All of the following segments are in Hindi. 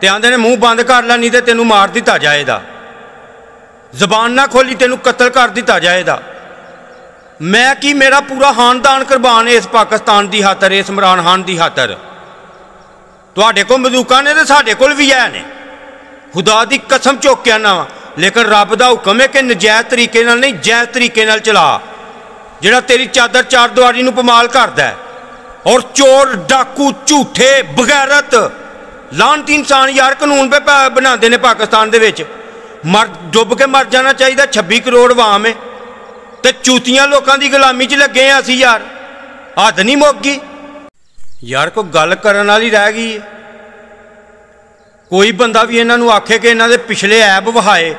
ते आंदे ने मूँह बंद कर ला नहीं तो तेनू मार दिता जाएगा, जबान ना खोली तेनू कतल कर दिता जाएगा। मैं कि मेरा पूरा खानदान कुर्बान है इस पाकिस्तान की खातर, इस इमरान खान की खातर। तुहाडे कोल बंदूकां ने ते साडे कोल भी है ने, खुदा की कसम चुक के आना वा। लेकिन रब का हुक्म है कि नजायज़ तरीके नाल नहीं, जायज़ तरीके नाल चला। जिहड़ा तेरी चादर चार दीवारी नूं पमाल करदा है, और चोर डाकू झूठे बगैरत लानती इंसान यार कानून पे बनाते हैं पाकिस्तान दे विच। मर डुब के मर जाना चाहिए। 26 करोड़ अवाम है तो चूतियां लोगों की गुलामी च लगे हैं असी यार। हद नहीं मुक गई यार, कोई गल करन वाली रह गई है। कोई बंदा भी इन्हों आखे कि इन्हों के पिछले ऐब वहाए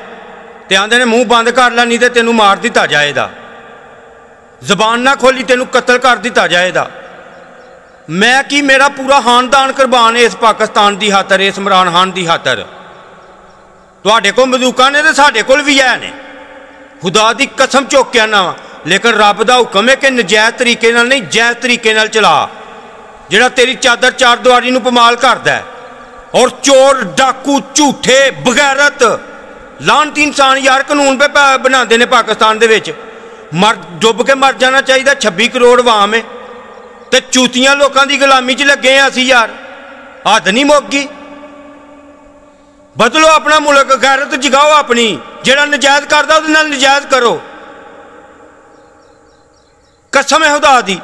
तो आंदे ने मूँह बंद कर ला नहीं तो तेनू मार दिता जाएगा, जबान ना खोली तेनू कतल कर दिता जाएगा। मैं कि मेरा पूरा खानदान कुर्बान है इस पाकिस्तान की खातर, इस इमरान खान की खातर। तुहाडे कोल बंदूकां ने ते साडे कोल भी है ने, खुदा की कसम चुक के आना वा। लेकिन रब का हुक्म है कि नजायज़ तरीके नाल नहीं, जायज़ तरीके नाल चला। जिहड़ा तेरी चादर चार दीवारी नूं पमाल करदा है, और चोर डाकू झूठे बगैरत लानती इंसान यार कानून पे बनाते हैं पाकिस्तान दे विच। मर डुब के मर जाना चाहिए। 26 करोड़ अवाम है तो चूतियां लोगों की गुलामी च लगे हैं असी यार। हद नहीं मुक गई। बदलो अपना मुल्क, गैरत जगाओ अपनी। जिहड़ा नजायज़ करदा उहदे नाल नजायज़ करो। कसम है खुदा दी।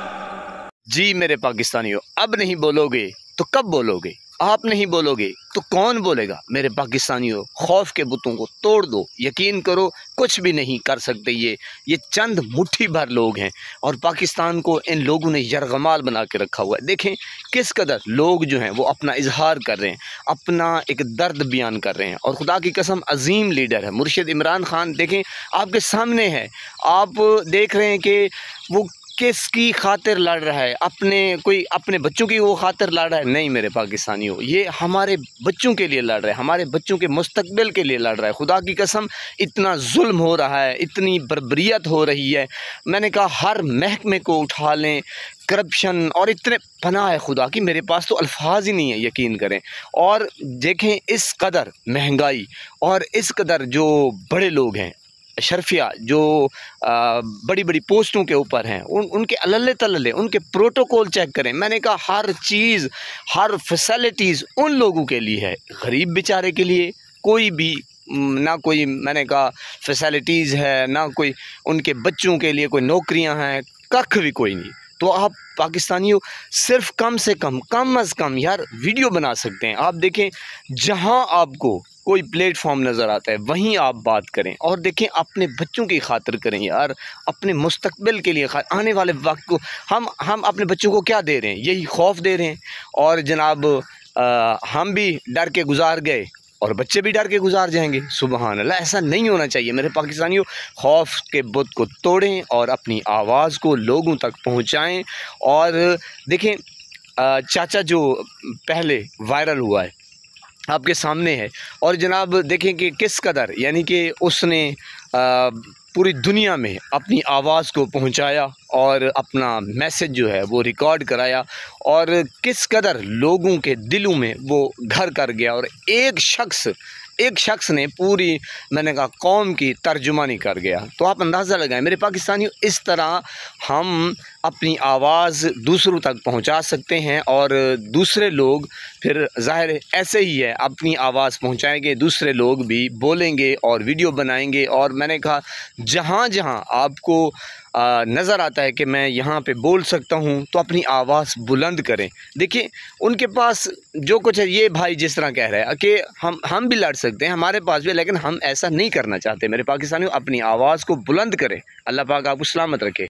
जी मेरे पाकिस्तानियों, अब नहीं बोलोगे तो कब बोलोगे? आप नहीं बोलोगे तो कौन बोलेगा? मेरे पाकिस्तानियों, खौफ के बुतों को तोड़ दो। यकीन करो कुछ भी नहीं कर सकते ये चंद मुट्ठी भर लोग हैं, और पाकिस्तान को इन लोगों ने यरगमाल बना के रखा हुआ है। देखें किस कदर लोग जो हैं वो अपना इजहार कर रहे हैं, अपना एक दर्द बयान कर रहे हैं। और खुदा की कसम अजीम लीडर है मुर्शिद इमरान खान। देखें आपके सामने है, आप देख रहे हैं कि वो किसकी खातिर लड़ रहा है। अपने बच्चों की वो खातिर लड़ रहा है? नहीं मेरे पाकिस्तानियों, ये हमारे बच्चों के लिए लड़ रहा है, हमारे बच्चों के मुस्तकबिल के लिए लड़ रहा है। खुदा की कसम इतना जुल्म हो रहा है, इतनी बर्बरियत हो रही है। मैंने कहा हर महकमे को उठा लें, करप्शन और इतने पनाह है खुदा की, मेरे पास तो अल्फाज ही नहीं है, यकीन करें। और देखें इस कदर महंगाई और इस कदर जो बड़े लोग हैं, शर्फिया जो बड़ी बड़ी पोस्टों के ऊपर हैं, उनके अल्ले तल्ले उनके प्रोटोकॉल चेक करें। मैंने कहा हर चीज़, हर फैसिलिटीज़ उन लोगों के लिए है, गरीब बेचारे के लिए कोई भी ना कोई, मैंने कहा फैसिलिटीज़ है ना, कोई उनके बच्चों के लिए कोई नौकरियां हैं, कख भी कोई नहीं। तो आप पाकिस्तानियों सिर्फ कम से कम अज़ कम यार वीडियो बना सकते हैं। आप देखें जहां आपको कोई प्लेटफॉर्म नज़र आता है वहीं आप बात करें, और देखें अपने बच्चों की खातिर करें यार, अपने मुस्तकबिल के लिए। आने वाले वक्त को हम अपने बच्चों को क्या दे रहे हैं? यही खौफ दे रहे हैं। और जनाब हम भी डर के गुजार गए और बच्चे भी डर के गुजार जाएंगे। सुबहान अल्लाह, ऐसा नहीं होना चाहिए मेरे पाकिस्तानियों। खौफ के बुत को तोड़ें और अपनी आवाज़ को लोगों तक पहुंचाएं। और देखें चाचा जो पहले वायरल हुआ है आपके सामने है, और जनाब देखें कि किस कदर, यानी कि उसने पूरी दुनिया में अपनी आवाज़ को पहुंचाया और अपना मैसेज जो है वो रिकॉर्ड कराया, और किस कदर लोगों के दिलों में वो घर कर गया। और एक शख्स ने पूरी, मैंने कहा कौम की तर्जुमानी कर गया। तो आप अंदाज़ा लगाएं मेरे पाकिस्तानियों, इस तरह हम अपनी आवाज़ दूसरों तक पहुंचा सकते हैं, और दूसरे लोग फिर ज़ाहिर ऐसे ही है अपनी आवाज़ पहुंचाएंगे, दूसरे लोग भी बोलेंगे और वीडियो बनाएंगे। और मैंने कहा जहाँ जहाँ आपको नज़र आता है कि मैं यहाँ पे बोल सकता हूँ तो अपनी आवाज़ बुलंद करें। देखिए उनके पास जो कुछ है, ये भाई जिस तरह कह रहे हैं कि हम भी लड़ सकते हैं, हमारे पास भी, लेकिन हम ऐसा नहीं करना चाहते। मेरे पाकिस्तानियों अपनी आवाज़ को बुलंद करें। अल्लाह पाक आपको सलामत रखे।